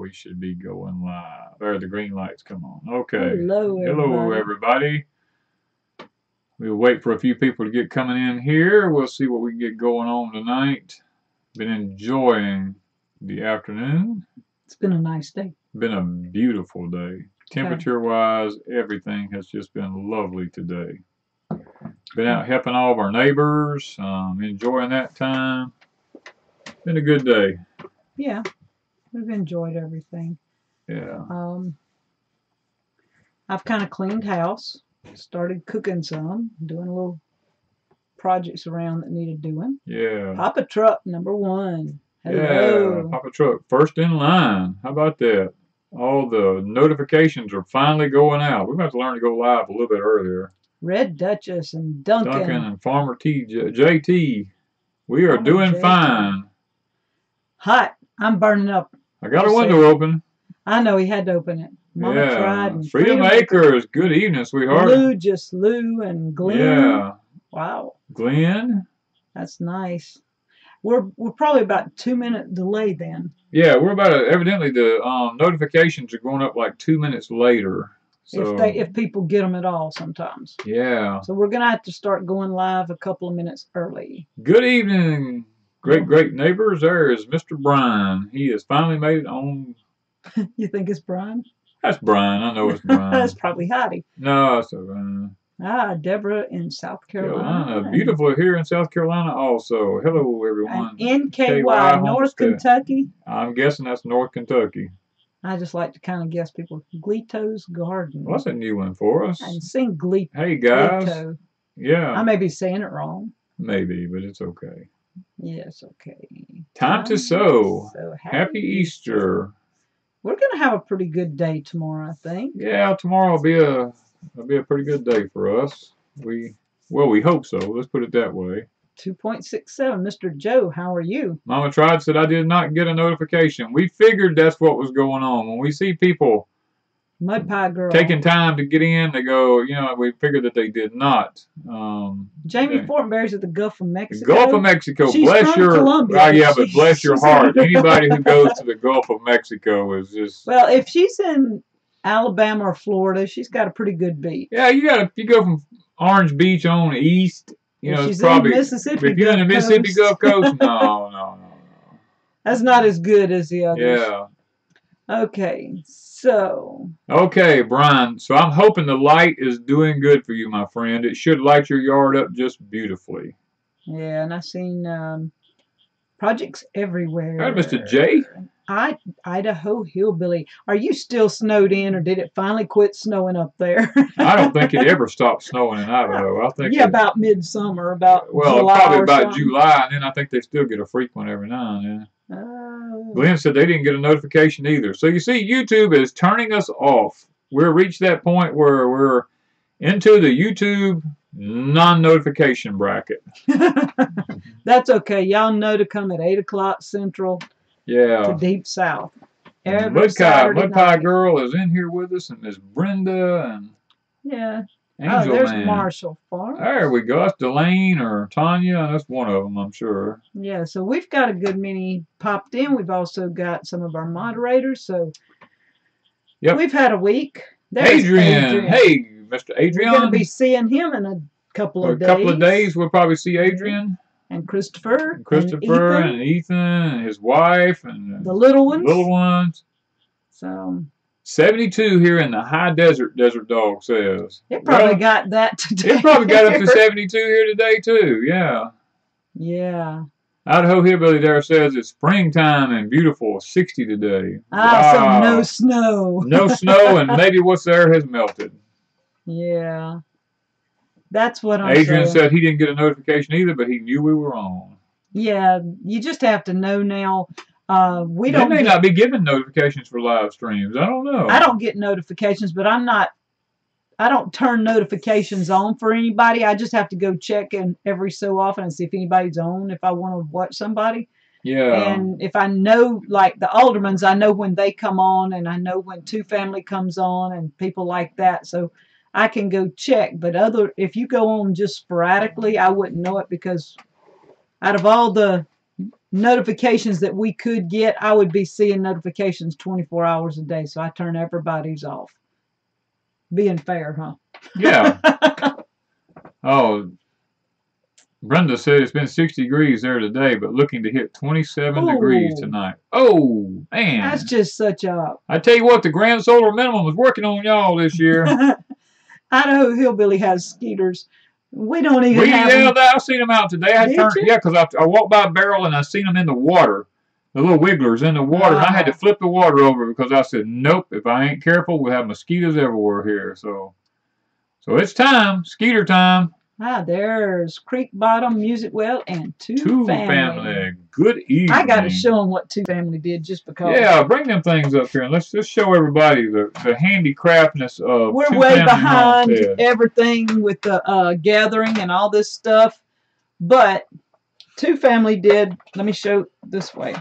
we should be going live. There, the green lights come on. Okay. Hello, everybody. Hello, everybody. We'll wait for a few people to get coming in here. We'll see what we can get going on tonight. Been enjoying the afternoon. It's been a nice day. Been a beautiful day. Temperature-wise, everything has just been lovely today. Been out helping all of our neighbors, enjoying that time. Been a good day. Yeah, we've enjoyed everything. Yeah. I've kind of cleaned house, started cooking some, doing little projects around that needed doing. Yeah. Papa Truck #1. Hello. Yeah, Papa Truck, first in line. How about that? All the notifications are finally going out. We're going to have to learn to go live a little bit earlier. Red Duchess and Duncan. Duncan and Farmer JT. We are doing JT. Fine. Hot. I'm burning up. I got a window open. I know he had to open it. Mama tried. And Freedom Acres. Good evening, sweetheart. Lou and Glenn. Yeah. Wow. Glenn. That's nice. We're probably about 2-minute delay then. Yeah, we're about evidently the notifications are going up like 2 minutes later. So, if people get them at all sometimes. Yeah. So we're gonna have to start going live a couple of minutes early. Good evening, great neighbors. There is Mr. Brian. He has finally made it on. You think it's Brian? That's Brian. I know it's Brian. That's probably Heidi. No, it's Brian. Deborah in South Carolina. Beautiful here in South Carolina also. Hello, everyone. And NKY, North Kentucky. I'm guessing that's North Kentucky. I just like to kind of guess people. Gleeto's Garden. Well, that's a new one for us. And sing Gleeto. Hey, guys. Gleeto. Yeah. I may be saying it wrong. Maybe, but it's okay. Yes, okay. Time to sow. Happy Easter. We're going to have a pretty good day tomorrow, I think. Yeah, tomorrow will be a pretty good day for us. We hope so. Let's put it that way. 2.67. Mr. Joe, how are you? Mama Tried said I did not get a notification. We figured that's what was going on. When we see people Mud Pie Girl taking time to get in, they go, we figured that they did not. Jamie Fortenberry's at the Gulf of Mexico. Gulf of Mexico. She's bless from your Colombia. Yeah, but bless your heart. Anybody who goes to the Gulf of Mexico is just. Well, if she's in Alabama or Florida, she's got a pretty good beach. Yeah, you go from Orange Beach on east. It's probably in Mississippi. If you're in the Mississippi Gulf Coast, no. That's not as good as the others. Yeah. Okay, so. Okay, Brian. So I'm hoping the light is doing good for you, my friend. It should light your yard up just beautifully. Yeah, and I've seen projects everywhere. All right, Mr. J. Idaho Hillbilly. Are you still snowed in, or did it finally quit snowing up there? I don't think it ever stopped snowing in Idaho. I think about midsummer, about July probably about something. July, and then I think they still get a freak one every now and then. Glenn said they didn't get a notification either. So you see, YouTube is turning us off. We've reached that point where we're into the YouTube non-notification bracket. That's okay. Y'all know to come at 8 o'clock Central. Yeah. To Deep South. Mud Pie Girl is in here with us, and Miss Brenda and Angel there's Man. Marshall Farm. There we go. That's Delane or Tanya. That's one of them, I'm sure. Yeah, so we've got a good many popped in. We've also got some of our moderators. So we've had a week. Adrian. Hey, Mr. Adrian. We're going to be seeing him in a couple of days. A couple of days, we'll probably see Adrian. And Christopher. And Ethan and his wife and the little ones. Little ones. So 72 here in the high desert, Desert Dog says. It probably got that today. It probably got up to 72 here today too, yeah. Yeah. Idaho Hillbilly there says it's springtime and beautiful, 60 today. So no snow. No snow, and maybe what's there has melted. Yeah. That's what I'm Adrian saying. said he didn't get a notification either, but he knew we were on. Yeah, you just have to know now. They may not be giving notifications for live streams. I don't know. I don't get notifications, but I don't turn notifications on for anybody. I just have to go check in every so often and see if anybody's on, if I want to watch somebody. Yeah. And if I know, like the aldermans, I know when they come on, and I know when Two Family comes on and people like that. So I can go check. But if you go on just sporadically, I wouldn't know it, because out of all the notifications that we could get, I would be seeing notifications 24 hours a day. So I turn everybody's off. Being fair, huh? Yeah. Oh, Brenda said it's been 60 degrees there today, but looking to hit 27 degrees tonight. Oh, man. That's just such a... I tell you what, the grand solar minimum is working on y'all this year. Idaho Hillbilly has skeeters. We don't even have them. Yeah, I seen them out today. Yeah, because I walked by a barrel and I seen them in the water. The little wigglers in the water. And I had to flip the water over because I said, nope, if I ain't careful, we'll have mosquitoes everywhere here. So it's time. Skeeter time. There's Creek Bottom, Music Well, and Two Family. Good evening. I got to show them what Two Family did just because. Yeah, bring them things up here and let's just show everybody the handicraftness of We're Two way Family behind Homestead. everything with the gathering and all this stuff. But Two Family did, let me show this way.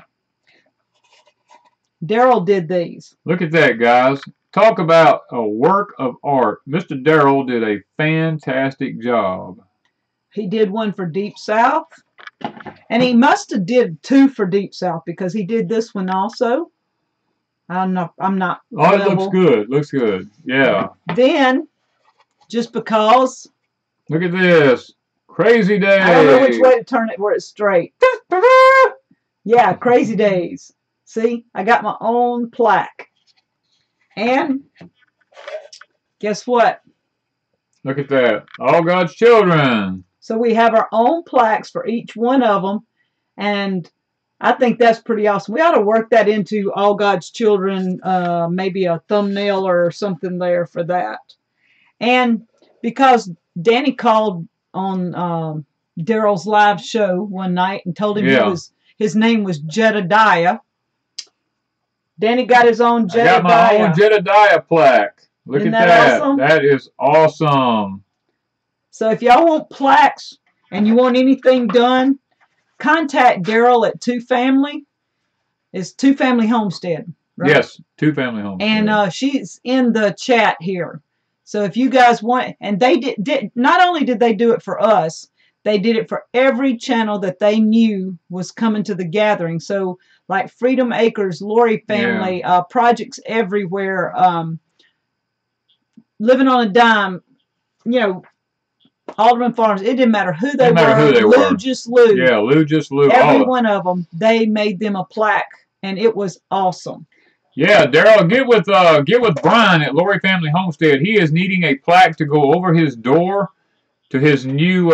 Daryl did these. Look at that, guys. Talk about a work of art. Mr. Daryl did a fantastic job. He did one for Deep South. And he must have did two for Deep South because he did this one also. I'm not. Oh, it looks good. Looks good. Yeah. Then, just because. Look at this. Crazy Days. I don't know which way to turn it where it's straight. Yeah, Crazy Days. See, I got my own plaque. And guess what? Look at that. All God's children. So we have our own plaques for each one of them. And I think that's pretty awesome. We ought to work that into All God's Children, maybe a thumbnail or something there for that. And because Danny called on Daryl's live show one night and told him his name was Jedediah. Danny got his own Jedediah. I got my own Jedediah plaque. Look at that. Awesome? That is awesome. So if y'all want plaques and you want anything done, contact Daryl at Two Family. It's Two Family Homestead. Right? Yes, Two Family Homestead. And she's in the chat here. So if you guys want, and they did not only did they do it for us, they did it for every channel that they knew was coming to the gathering. So like Freedom Acres, Lourie Family, Projects Everywhere, Living on a Dime, you know, Alderman Farms. It didn't matter who they were. Lou Just Lou. Yeah, Lou Just Lou. Every one of them, they made them a plaque, and it was awesome. Yeah, Daryl, get with Brian at Lourie Family Homestead. He is needing a plaque to go over his door to his new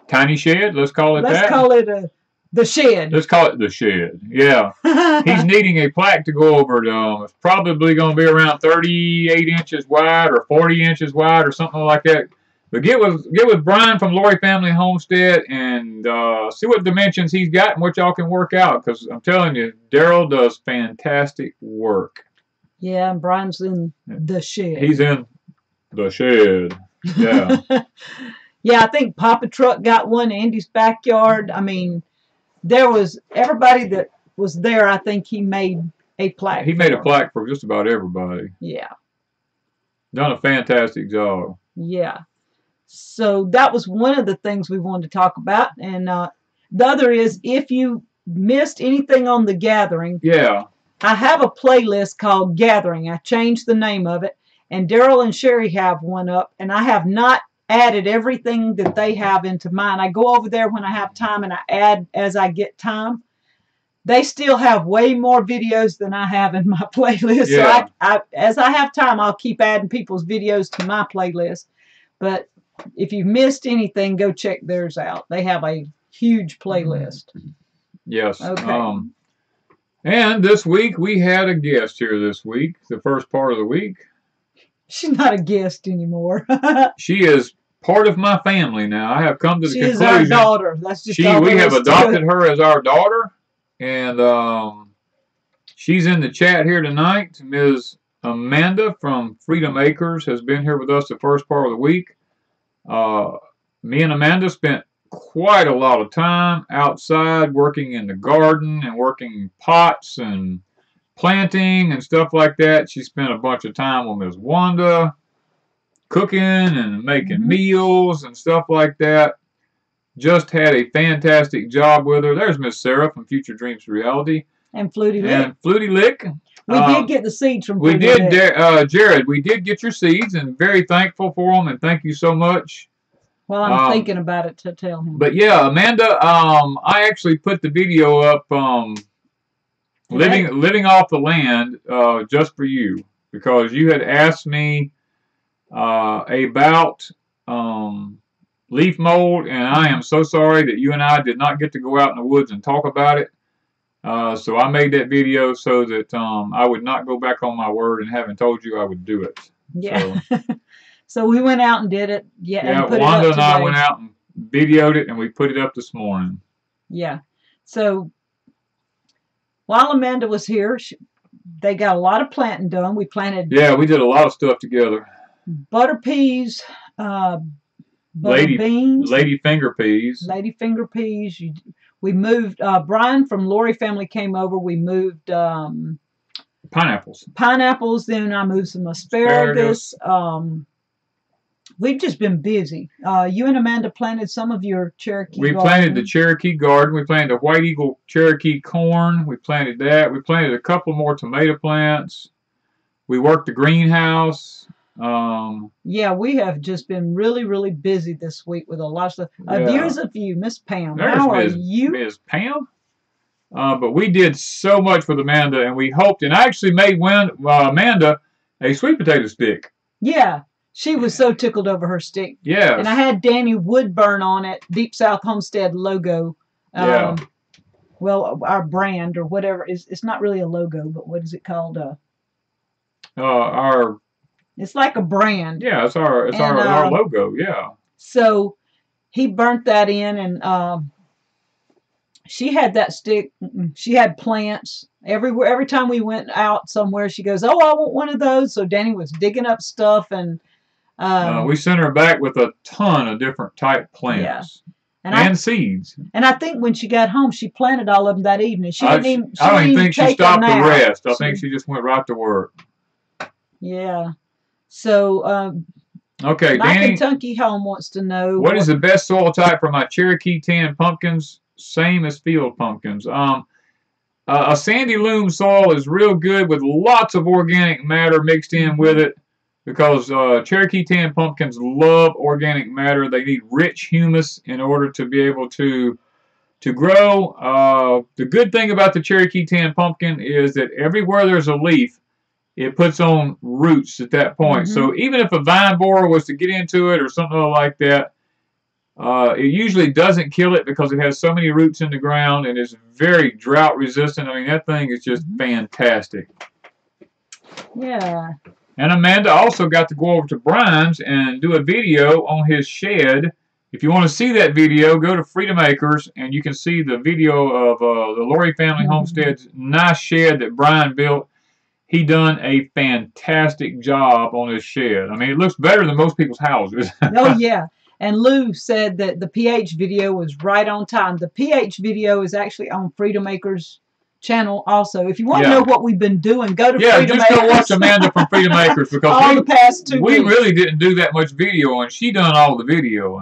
tiny shed. Let's call it that. Let's call it the shed. Let's call it the shed. Yeah. He's needing a plaque to go over it. It's probably going to be around 38 inches wide or 40 inches wide or something like that. But get with Brian from Lourie Family Homestead and see what dimensions he's got and what y'all can work out. Because I'm telling you, Daryl does fantastic work. Yeah, and Brian's in the shed. He's in the shed. Yeah. Yeah, I think Papa Truck got one. Andy's backyard. I mean, there was everybody that was there. I think he made a plaque. He made a plaque for just about everybody. Yeah. Done a fantastic job. Yeah. So that was one of the things we wanted to talk about. And the other is if you missed anything on the gathering. Yeah. I have a playlist called Gathering. I changed the name of it. And Daryl and Sherry have one up. And I have not added everything that they have into mine. I go over there when I have time and I add as I get time. They still have way more videos than I have in my playlist. Yeah. So as I have time, I'll keep adding people's videos to my playlist. But if you've missed anything, go check theirs out. They have a huge playlist. Yes. Okay. And this week, we had a guest here this week, the first part of the week. She's not a guest anymore. She is part of my family now. I have come to the conclusion. She is our daughter. That's just we have adopted her as our daughter. And she's in the chat here tonight. Ms. Amanda from Freedom Acres has been here with us the first part of the week. Me and Amanda spent quite a lot of time outside working in the garden and working pots and planting and stuff like that. She spent a bunch of time with Ms. Wanda cooking and making meals and stuff like that. just had a fantastic job with her. There's Miss Sarah from Future Dreams to Reality. And Flutie Lick. And Flutie Lick. We did get the seeds from We Flutie did, Lick. Jared, we did get your seeds, and very thankful for them, and thank you so much. Well, I'm thinking about it to tell him. But yeah, Amanda, I actually put the video up, living off the land, just for you, because you had asked me about leaf mold, and I am so sorry that you and I did not get to go out in the woods and talk about it. So I made that video so that I would not go back on my word and having told you I would do it. Yeah. So we went out and did it. Yeah. Yeah, Wanda and I went out and videoed it, and we put it up this morning. Yeah. So while Amanda was here, they got a lot of planting done. We planted. Yeah, we did a lot of stuff together. Butter peas, beans, lady finger peas. Lady finger peas. We moved. Brian from Lourie Family came over. We moved pineapples. Pineapples. Then I moved some asparagus. We've just been busy. You and Amanda planted some of your Cherokee Garden. We planted the Cherokee Garden. We planted the White Eagle Cherokee corn. We planted that. We planted a couple more tomato plants. We worked the greenhouse. Yeah, we have just been really, really busy this week with a lot of stuff. Here's a few. Miss Pam, how are you? Miss Pam? But we did so much with Amanda, and we hoped, and I actually made Amanda a sweet potato stick. Yeah. She was so tickled over her stick. Yeah. And I had Danny Woodburn on it, Deep South Homestead logo. Yeah. Well, our brand or whatever. It's not really a logo, but what is it called? It's like a brand. Yeah, it's our logo, yeah. So he burnt that in, and she had that stick. She had plants. Every time we went out somewhere, she goes, "Oh, I want one of those." So Danny was digging up stuff, and we sent her back with a ton of different type plants. Yeah. And seeds. And I think when she got home, she planted all of them that evening. I don't even think she stopped to rest. I think she just went right to work. Yeah. So, okay, my Danny, Kentucky home wants to know what is the best soil type for my Cherokee tan pumpkins? Same as field pumpkins. A sandy loam soil is real good with lots of organic matter mixed in with it, because Cherokee tan pumpkins love organic matter. They need rich humus in order to be able to grow. The good thing about the Cherokee tan pumpkin is that everywhere there's a leaf, it puts on roots at that point. Mm-hmm. So even if a vine borer was to get into it or something like that, it usually doesn't kill it because it has so many roots in the ground and is very drought resistant. I mean, that thing is just fantastic. Yeah. And Amanda also got to go over to Brian's and do a video on his shed. If you want to see that video, go to Freedom Acres, and you can see the video of the Lourie Family Homestead's nice shed that Brian built. He done a fantastic job on his shed. I mean, it looks better than most people's houses. Oh, yeah. And Lou said that the pH video was right on time. The pH video is actually on Freedom Acres channel also. If you want to know what we've been doing, go to Freedom Acres. Yeah, just go watch Amanda from Freedom Acres, because all the past 2 we weeks. really didn't do that much video, and she done all the video.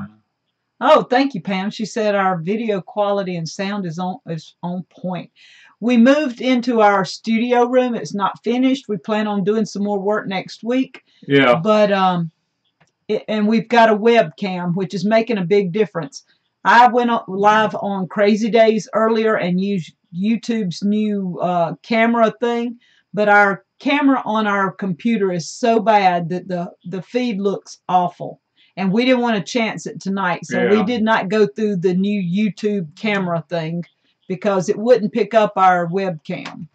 Oh, thank you, Pam. She said our video quality and sound is on point. We moved into our studio room. It's not finished. We plan on doing some more work next week. Yeah. But and we've got a webcam, which is making a big difference. I went live on Crazy Days earlier and used YouTube's new camera thing, but our camera on our computer is so bad that the feed looks awful. And we didn't want to chance it tonight, so we did not go through the new YouTube camera thing, because it wouldn't pick up our webcam.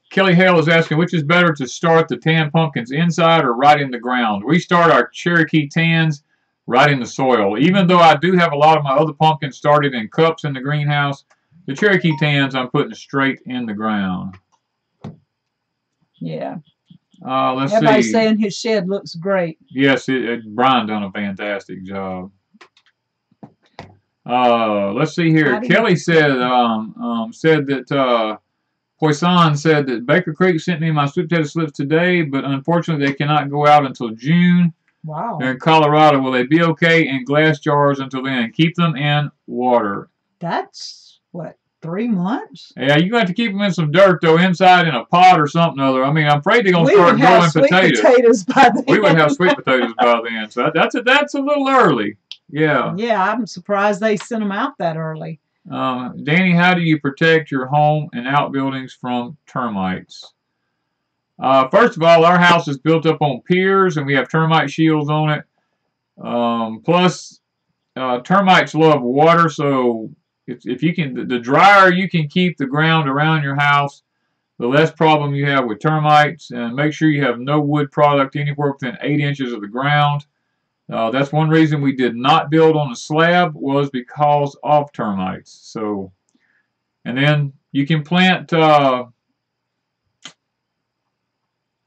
Kelly Hale is asking, which is better to start the tan pumpkins inside or right in the ground? We start our Cherokee tans right in the soil. Even though I do have a lot of my other pumpkins started in cups in the greenhouse, the Cherokee tans I'm putting straight in the ground. Yeah. Let's see. Everybody's saying his shed looks great. Yes, Brian done a fantastic job. Let's see here. Kelly said that Poisson said that Baker Creek sent me my sweet potato slips today, but unfortunately they cannot go out until June. Wow. They're in Colorado. Will they be okay in glass jars until then? Keep them in water. That's, what, 3 months? Yeah, you're going to have to keep them in some dirt, though, inside in a pot or something other. I mean, I'm afraid they're going to start growing potatoes. Potatoes by then. We would have sweet potatoes by then. So that's a little early. Yeah. Yeah, I'm surprised they sent them out that early. Danny, how do you protect your home and outbuildings from termites? First of all, our house is built up on piers, and we have termite shields on it. Plus, termites love water, so if you can, the drier you can keep the ground around your house, the less problem you have with termites. And make sure you have no wood product anywhere within 8 inches of the ground. That's one reason we did not build on a slab, was because of termites. So, and then you can plant,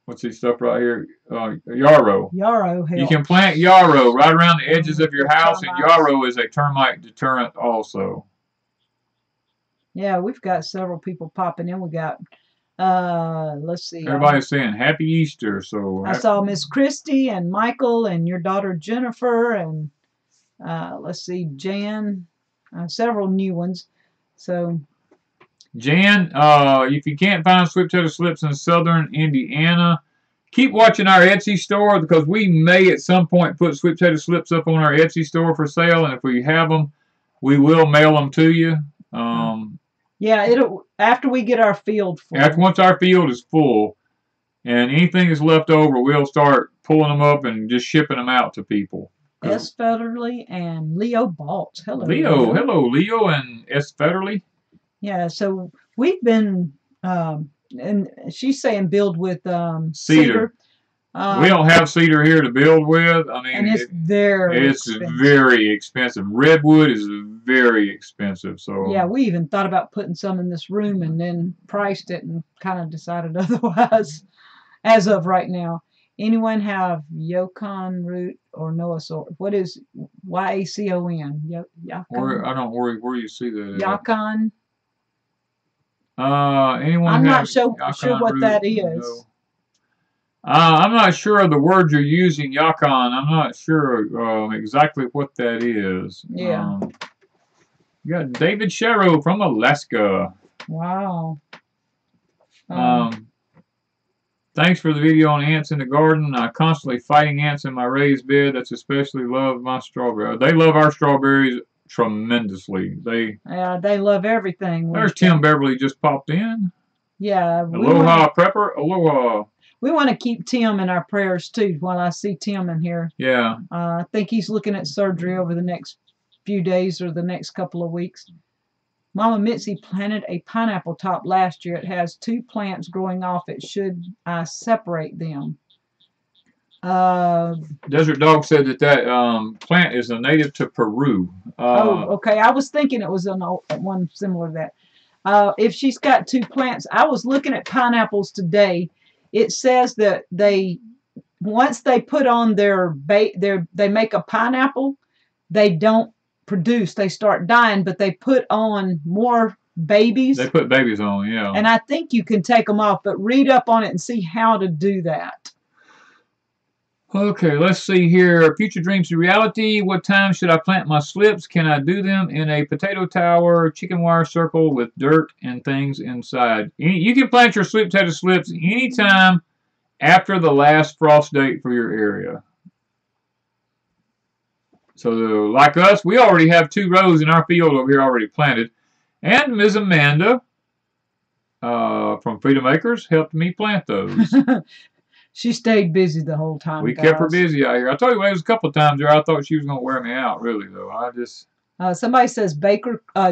what's this stuff right here? Yarrow. Yarrow helps. You can plant yarrow right around the edges of your house, and yarrow is a termite deterrent also. Yeah, we've got several people popping in. We got, let's see. Everybody's saying Happy Easter. So I saw Miss Christy and Michael and your daughter Jennifer and let's see, Jan, several new ones. So Jan, if you can't find sweet potato slips in southern Indiana, keep watching our Etsy store, because we may at some point put sweet potato slips up on our Etsy store for sale, and if we have them, we will mail them to you. Yeah, it'll after we get our field full. Once our field is full, and anything that's left over, we'll start pulling them up and just shipping them out to people. S. Federley and Leo Baltz. Hello, Leo. Hello, Leo and S. Federley. Yeah, so we've been, and she's saying build with cedar. We don't have cedar here to build with. I mean, and it's very expensive. Redwood is very expensive. So yeah, we even thought about putting some in this room and then priced it and kind of decided otherwise as of right now. Anyone have yacon root or Noah's sword? What is Y-A-C-O-N? Yacon? I don't worry where you see that. Yacon. Anyone? I'm not sure what root? that is. No. I'm not sure of the word you're using, yacon. I'm not sure exactly what that is. Yeah. You got David Sharrow from Alaska. Wow. Thanks for the video on ants in the garden. Constantly fighting ants in my raised bed. That's especially love my strawberry. They love our strawberries tremendously. They love everything. There's Tim Beverly just popped in. Yeah. Aloha Prepper. Aloha. We want to keep Tim in our prayers too. While I see Tim in here. Yeah. I think he's looking at surgery over the next few days or the next couple of weeks. Mama Mitzi planted a pineapple top last year. It has 2 plants growing off it. Should I separate them? Desert Dog said that plant is a native to Peru. Oh, okay. I was thinking it was one similar to that. If she's got 2 plants, I was looking at pineapples today. It says that once they put on they make a pineapple, they don't produce. They start dying, but they put on more babies. They put babies on, yeah. And I think you can take them off, but read up on it and see how to do that. Okay, let's see here. Future dreams to reality. What time should I plant my slips? Can I do them in a potato tower, chicken wire circle with dirt and things inside? You can plant your sweet potato slips anytime after the last frost date for your area. So, like us, we already have 2 rows in our field over here already planted. And Ms. Amanda from Freedom Acres helped me plant those. She stayed busy the whole time. We kept her busy out here. I told you, there was a couple of times there I thought she was going to wear me out, really, though. I just... somebody says,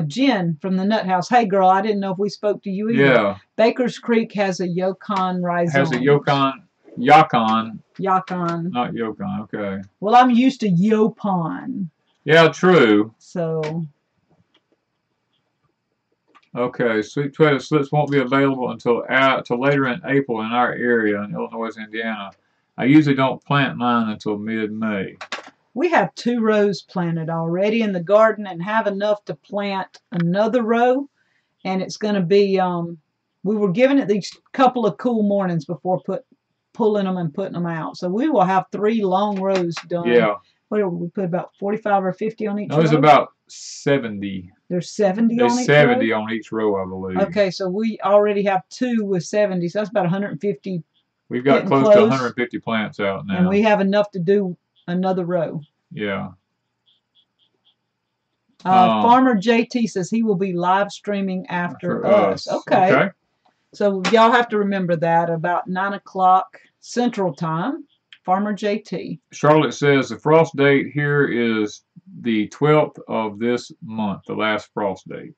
Jen from the Nut House. Hey, girl, I didn't know if we spoke to you either. Yeah. Baker's Creek has a yacon rhizome. Has a yacon. Not yacon, okay. Well, I'm used to yopon. Yeah, true. So... Okay, sweet potato slips won't be available until later in April in our area in Illinois, Indiana. I usually don't plant mine until mid-May. We have 2 rows planted already in the garden and have enough to plant another row. And it's going to be, we were giving it these couple of cool mornings before pulling them and putting them out. So we will have 3 long rows done. Yeah. What did we put, about 45 or 50 on each row? No, there's about 70. There's 70 There's on each 70 row? on each row, I believe. Okay, so we already have 2 with 70, so that's about 150. We've got close to 150 plants out now. And we have enough to do another row. Yeah. Farmer JT says he will be live streaming after us. Okay. So y'all have to remember that about 9 o'clock Central Time. Farmer JT. Charlotte says the frost date here is the 12th of this month, the last frost date.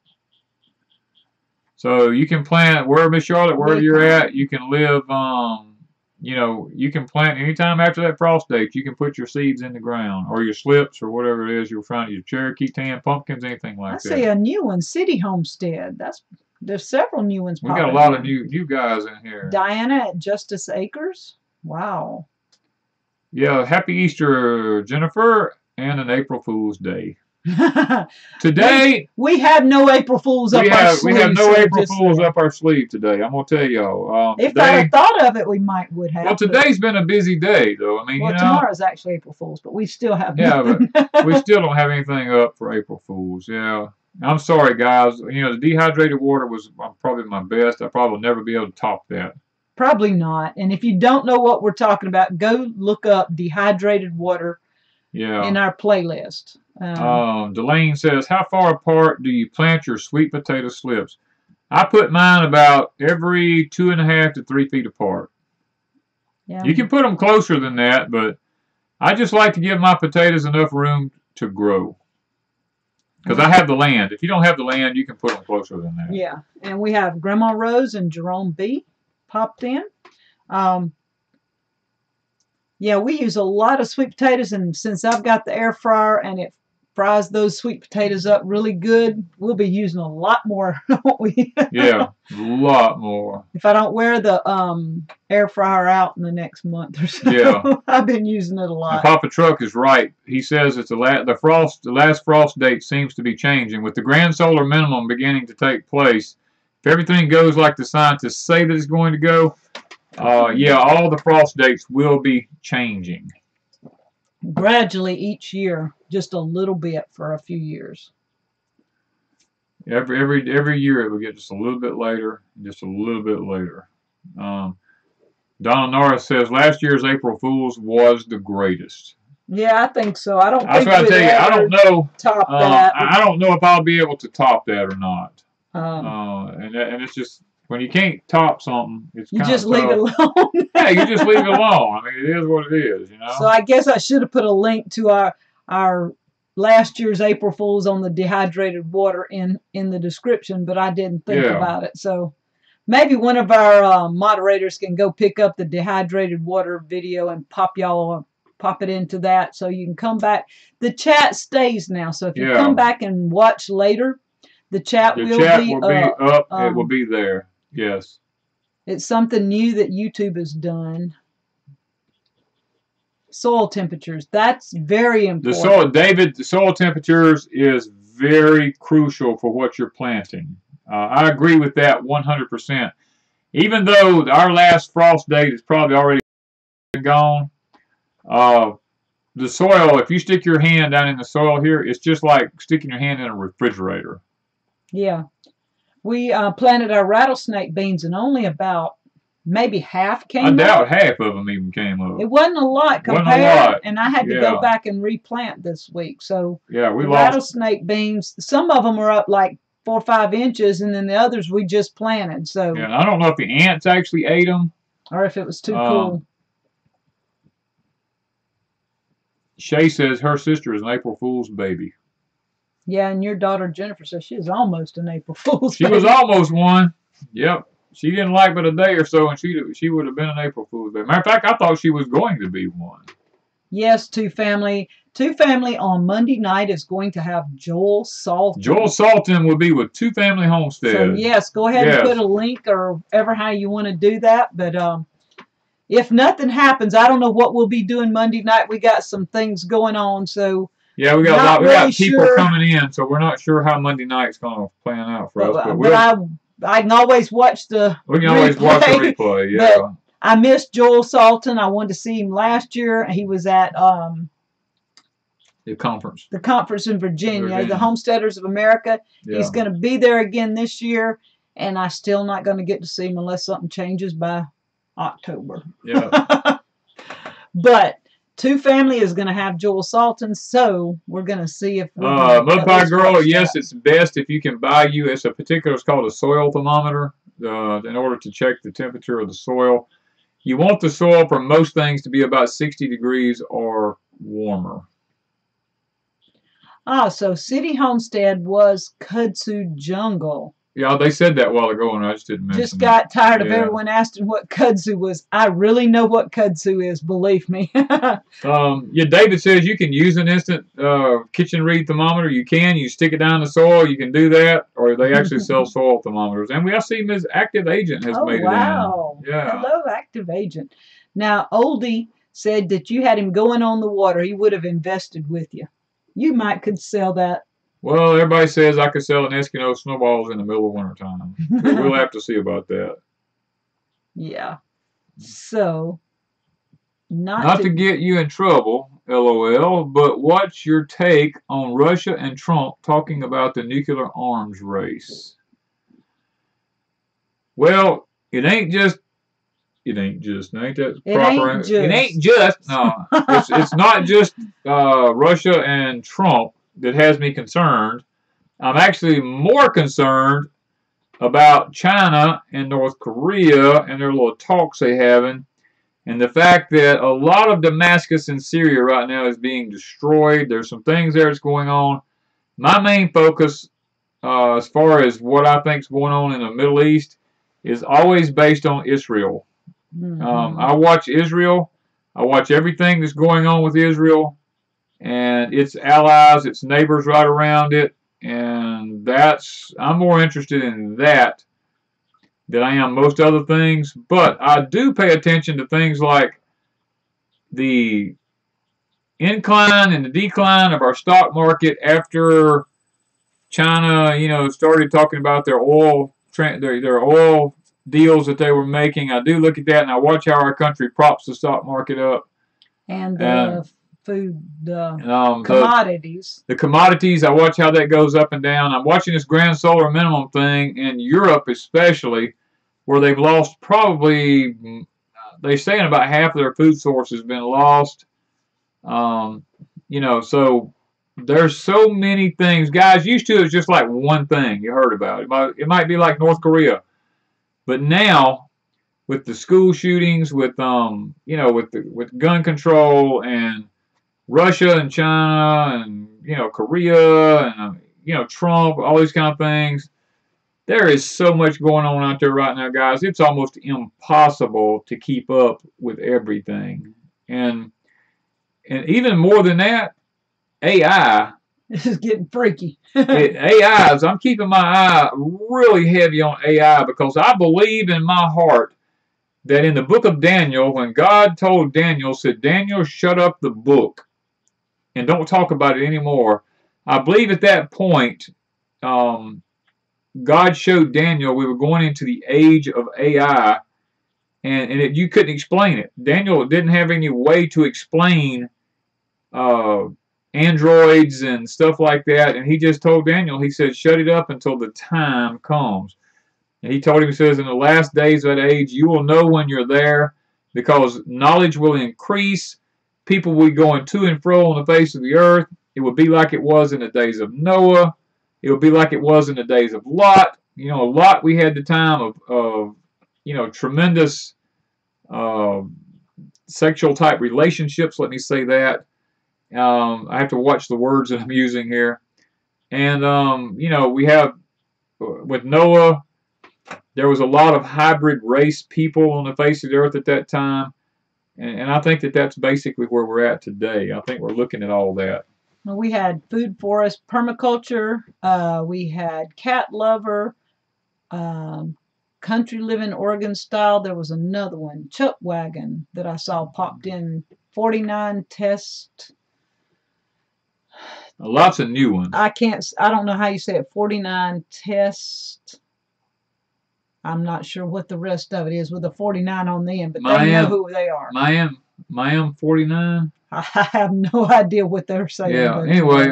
So you can plant wherever, Miss Charlotte, wherever you're at, you can live, you know, you can plant anytime after that frost date. You can put your seeds in the ground or your slips or whatever it is you're trying, your Cherokee tan pumpkins, anything like that. I see a new one, City Homestead. There's several new ones. We got a lot of new guys in here. Diana at Justice Acres. Wow. Yeah, happy Easter, Jennifer, and an April Fool's Day. Today we have no April Fools up our sleeve. We have no April Fools up our sleeve today. I'm gonna tell y'all. If I had thought of it, we would have. Well, today's been a busy day, though. I mean, well, you know, tomorrow's actually April Fools, but we still have. Yeah, nothing. but we still don't have anything up for April Fools. Yeah, I'm sorry, guys. You know, the dehydrated water was probably my best. I probably will never be able to top that. Probably not. And if you don't know what we're talking about, go look up dehydrated water. Yeah. In our playlist. Delane says, how far apart do you plant your sweet potato slips? I put mine about every 2.5 to 3 feet apart. Yeah. You can put them closer than that, but I just like to give my potatoes enough room to grow. Because I have the land. If you don't have the land, you can put them closer than that. Yeah. And we have Grandma Rose and Jerome B. popped in. Yeah, we use a lot of sweet potatoes, and since I've got the air fryer and it fries those sweet potatoes up really good, we'll be using a lot more, won't we? Yeah, a lot more. If I don't wear the air fryer out in the next month or so. Yeah. I've been using it a lot. And Papa Truck is right. He says it's the last frost date seems to be changing. With the grand solar minimum beginning to take place, if everything goes like the scientists say that it's going to go, yeah, all the frost dates will be changing. Gradually each year, just a little bit for a few years. Every year it will get just a little bit later, just a little bit later. Donna Norris says last year's April Fools was the greatest. Yeah, I think so. I don't think I tell you, I don't know. Top that. I don't know if I'll be able to top that or not. And it's just, when you can't top something, it's kind of just leave it alone. Yeah, you just leave it alone. I mean, it is what it is, you know. So I guess I should have put a link to our last year's April Fools on the dehydrated water in the description, but I didn't think about it. So maybe one of our moderators can go pick up the dehydrated water video and pop it into that, so you can come back. The chat stays now, so if you come back and watch later, the chat will be up. It will be there. Yes. It's something new that YouTube has done. Soil temperatures. That's very important. The soil temperatures is very crucial for what you're planting. I agree with that 100%. Even though our last frost date is probably already gone, the soil, if you stick your hand down in the soil here, it's just like sticking your hand in a refrigerator. Yeah. We planted our rattlesnake beans, and only about maybe half came up. I doubt half of them even came up. It wasn't a lot compared, and I had to go back and replant this week. So yeah, we the lost rattlesnake beans. Some of them are up like 4 or 5 inches, and then the others we just planted. So yeah, I don't know if the ants actually ate them or if it was too cool. Shay says her sister is an April Fool's baby. Yeah, and your daughter Jennifer says she is almost an April Fool's baby. She was almost one. Yep. She didn't like but a day or so, and she would have been an April Fool's baby. Matter of fact, I thought she was going to be one. Yes, Two Family. Two Family on Monday night is going to have Joel Salton. Joel Salton will be with Two Family Homestead. So yes, go ahead and put a link or ever how you want to do that. But if nothing happens, I don't know what we'll be doing Monday night. We got some things going on, so. Yeah, we got a lot. We got people coming in, so we're not sure how Monday night's going to plan out for us. But I can always watch the. We can always watch the replay. Yeah. I missed Joel Salton. I wanted to see him last year. He was at the conference. The conference in Virginia, the Homesteaders of America. Yeah. He's going to be there again this year, and I'm still not going to get to see him unless something changes by October. Yeah. But Two Family is going to have Joel Salton, so we're going to see if Mud Pie Girl, yes, it's best if you can buy you. It's called a soil thermometer in order to check the temperature of the soil. You want the soil for most things to be about 60 degrees or warmer. So City Homestead was kudzu jungle. Yeah, they said that a while ago, and I just didn't mention it. Just got tired of everyone asking what kudzu was. I really know what kudzu is, believe me. Yeah, David says you can use an instant kitchen read thermometer. You can. You stick it down in the soil. You can do that, or they actually sell soil thermometers. And I see Ms. Active Agent has made it in. Wow. Yeah. Hello, Active Agent. Now, Oldie said that you had him going on the water. He would have invested with you. You could sell that. Well, everybody says I could sell an Eskimo snowballs in the middle of wintertime. We'll have to see about that. Yeah. So, not to get you in trouble, LOL, but what's your take on Russia and Trump talking about the nuclear arms race? Well, it ain't just. Ain't that proper? It ain't just. No, it's not just Russia and Trump that has me concerned. I'm actually more concerned about China and North Korea and their little talks they having, and the fact that a lot of Damascus and Syria right now is being destroyed. There's some things there that's going on. My main focus, as far as what I think is going on in the Middle East, is always based on Israel. Mm-hmm. I watch Israel. I watch everything that's going on with Israel and its allies, its neighbors right around it, and I'm more interested in that than I am most other things. But I do pay attention to things like the incline and the decline of our stock market after China, started talking about their oil deals that they were making. I do look at that, and I watch how our country props the stock market up. And food, commodities. The commodities, I watch how that goes up and down. I'm watching this grand solar minimum thing in Europe especially, where they've lost probably, they're saying about half of their food source has been lost. So there's so many things. Guys, used to it was just like one thing you heard about. It might be like North Korea. But now, with the school shootings, with with gun control and Russia and China and Korea and Trump, all these kind of things, there is so much going on out there right now, guys. It's almost impossible to keep up with everything, and even more than that, AI. This is getting freaky. AIs, I'm keeping my eye really heavy on AI because I believe in my heart that in the book of Daniel, when God told Daniel, said, Daniel, shut up the book and don't talk about it anymore. I believe at that point, God showed Daniel we were going into the age of AI, and you couldn't explain it. Daniel didn't have any way to explain androids and stuff like that, and he just told Daniel, he said, shut it up until the time comes. And he told him, he says, in the last days of that age, you will know when you're there, because knowledge will increase. People will be going to and fro on the face of the earth. It will be like it was in the days of Noah. It will be like it was in the days of Lot. Lot, we had the time of tremendous sexual type relationships, let me say that. I have to watch the words that I'm using here. And, we have, with Noah, there was a lot of hybrid race people on the face of the earth at that time. And I think that that's basically where we're at today. I think we're looking at all that. Well, we had food forest permaculture. We had cat lover, country living Oregon style. There was another one, Chuck Wagon, that I saw popped in. 49 test. Lots of new ones. I don't know how you say it. 49 test. I'm not sure what the rest of it is with a 49 on the end, but they know who they are. Miami 49. I have no idea what they're saying. Yeah. Anyway,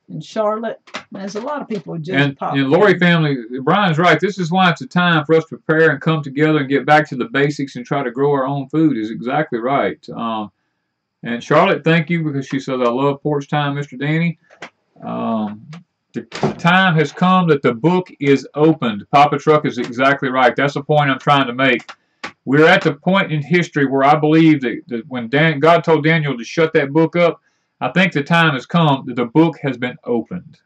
in Charlotte, there's a lot of people who just pop. And Lourie family, Brian's right. This is why it's a time for us to prepare and come together and get back to the basics and try to grow our own food. Is exactly right. And Charlotte, thank you, because she says, I love porch time, Mr. Danny. The time has come that the book is opened. Papa Truck is exactly right. That's the point I'm trying to make. We're at the point in history where I believe that when God told Daniel to shut that book up, I think the time has come that the book has been opened.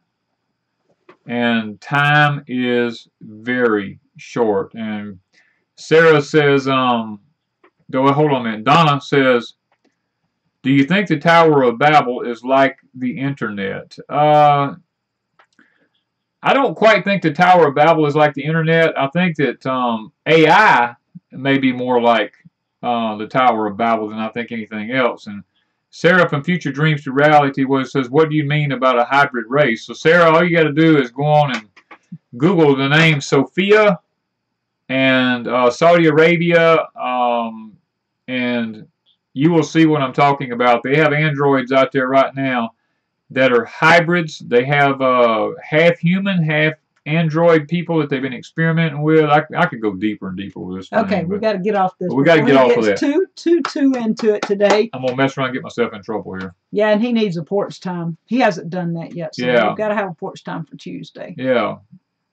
And time is very short. And Sarah says, hold on a minute. Donna says, do you think the Tower of Babel is like the internet? I don't quite think the Tower of Babel is like the internet. I think that AI may be more like the Tower of Babel than I think anything else. And Sarah from Future Dreams to Reality says, what do you mean about a hybrid race? So Sarah, all you got to do is go on and Google the name Sophia and Saudi Arabia, and you will see what I'm talking about. They have androids out there right now that are hybrids. They have half human, half android people that they've been experimenting with. I could go deeper and deeper with this. Okay, we got to get off this. We got to get off of that. Too into it today. I'm gonna mess around and get myself in trouble here. Yeah, and he needs a porch time. He hasn't done that yet, so yeah, we've got to have a porch time for Tuesday. Yeah.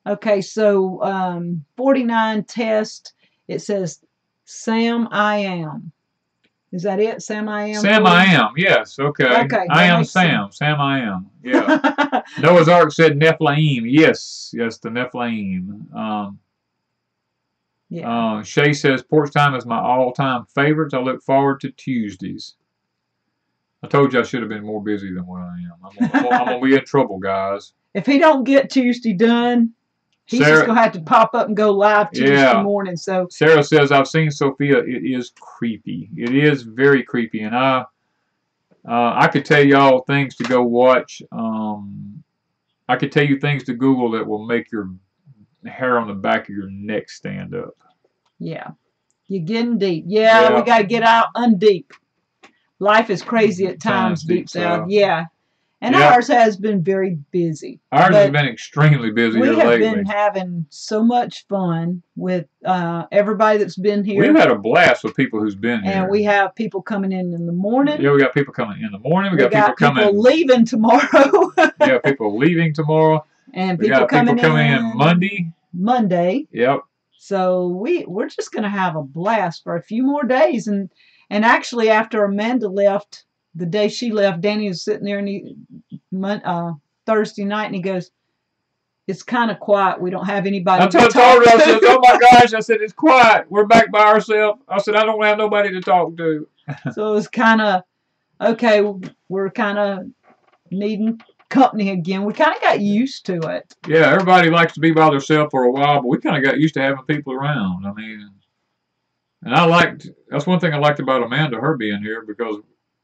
Okay, so 49 test. It says Sam I am. Is that it? Sam I am? Sam I am, yes, okay. I am Sam. Sense. Sam I am, yeah. Noah's Ark said Nephilim. Yes, the Nephilim. Shay says, porch time is my all-time favorites. I look forward to Tuesdays. I told you I should have been more busy than what I am. I'm going to be in trouble, guys. If he don't get Tuesday done, he's just going to have to pop up and go live Tuesday morning. So Sarah says, I've seen Sophia. It is creepy. It is very creepy. And I could tell y'all things to go watch. I could tell you things to Google that will make your hair on the back of your neck stand up. Yeah. You're getting deep. Yeah. We got to get out undeep. Life is crazy at times, deep south. Yeah. And ours has been very busy. Ours has been extremely busy here lately. We have been having so much fun with everybody that's been here. We've had a blast with people who's been here. And we have people coming in the morning. Yeah, we got people coming in the morning. We got people leaving tomorrow. Yeah, people leaving tomorrow. And we got people coming in Monday. Yep. So we're just going to have a blast for a few more days. And actually, after Amanda left, the day she left, Danny was sitting there Thursday night, and he goes, it's kind of quiet. We don't have anybody to talk to. I said, oh my gosh. I said, it's quiet. We're back by ourselves. I said, I don't have nobody to talk to. So it was kind of, okay, we're kind of needing company again. We kind of got used to it. Yeah, everybody likes to be by themselves for a while, but we kind of got used to having people around. I mean, and that's one thing I liked about Amanda, her being here, because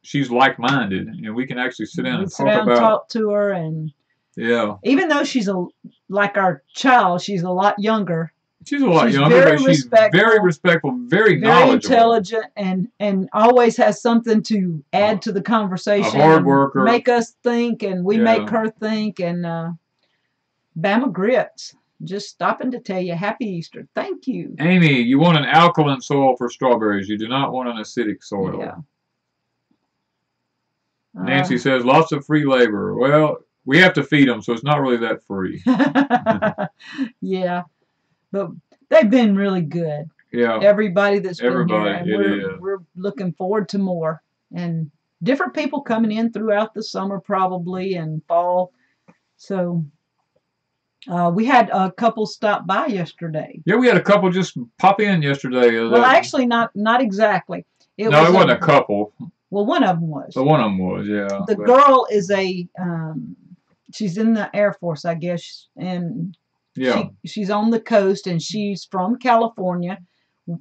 she's like-minded, and we can actually sit down and talk to her, and even though she's like our child, she's a lot younger. She's a lot younger, but she's very respectful, very knowledgeable, intelligent, and always has something to add to the conversation. A hard worker, make us think, and we make her think. And Bama Grits, just stopping to tell you Happy Easter. Thank you, Amy. You want an alkaline soil for strawberries. You do not want an acidic soil. Yeah. Nancy says, lots of free labor. Well, we have to feed them, so it's not really that free. Yeah, but they've been really good. Yeah. Everybody that's been here. And we're looking forward to more. And different people coming in throughout the summer probably, and fall. So we had a couple stop by yesterday. Yeah, we had a couple just pop in yesterday. Well, actually, not exactly. It wasn't a couple. Well, one of them was. So one of them was, yeah. The girl is she's in the Air Force, I guess, and she's on the coast, and she's from California.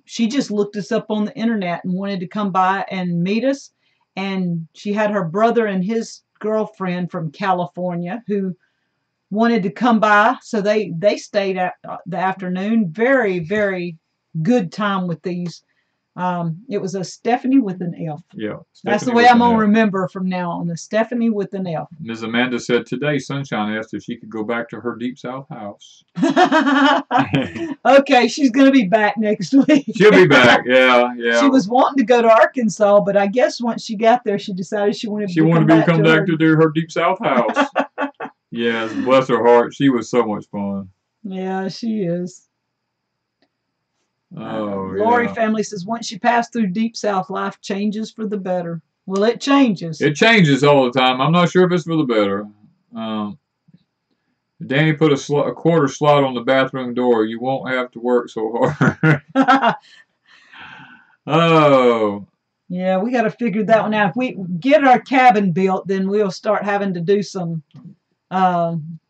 She just looked us up on the internet and wanted to come by and meet us, and she had her brother and his girlfriend from California who wanted to come by, so they stayed at the afternoon. Very, very good time with these. It was a Stephanie with an F. Yeah. That's the way I'm going to remember from now on. A Stephanie with an F. Ms. Amanda said today, Sunshine asked if she could go back to her Deep South house. Okay, she's going to be back next week. She'll be back, yeah. She was wanting to go to Arkansas, but I guess once she got there, she decided she wanted to come back to do her Deep South house. Yes, bless her heart. She was so much fun. Yeah, she is. Oh, Lourie Family says, once you pass through Deep South, life changes for the better. Well, it changes. It changes all the time. I'm not sure if it's for the better. Danny put a quarter slot on the bathroom door. You won't have to work so hard. Oh. Yeah, we got to figure that one out. If we get our cabin built, then we'll start having to do some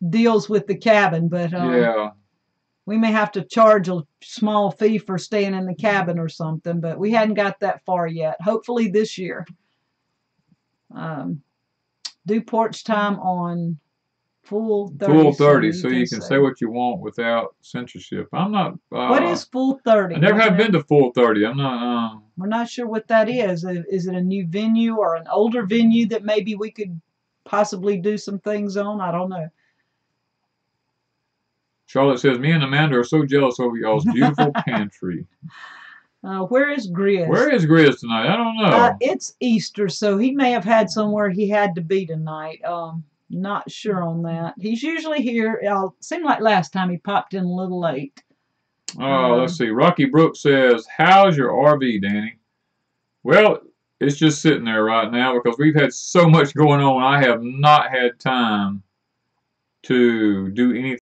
deals with the cabin. But yeah. We may have to charge a small fee for staying in the cabin or something, but we hadn't got that far yet. Hopefully this year. Do porch time on full 30. Full 30, so you can say what you want without censorship. I'm not... what is full 30? I never have been to full 30. I'm not... We're not sure what that is. Is it a new venue or an older venue that maybe we could possibly do some things on? I don't know. Charlotte says, me and Amanda are so jealous over y'all's beautiful pantry. Where is Grizz? Where is Grizz tonight? I don't know. It's Easter, so he may have had somewhere he had to be tonight. Not sure on that. He's usually here. Seemed like last time he popped in a little late. Oh, let's see. Rocky Brooks says, how's your RV, Danny? Well, it's just sitting there right now because we've had so much going on. I have not had time to do anything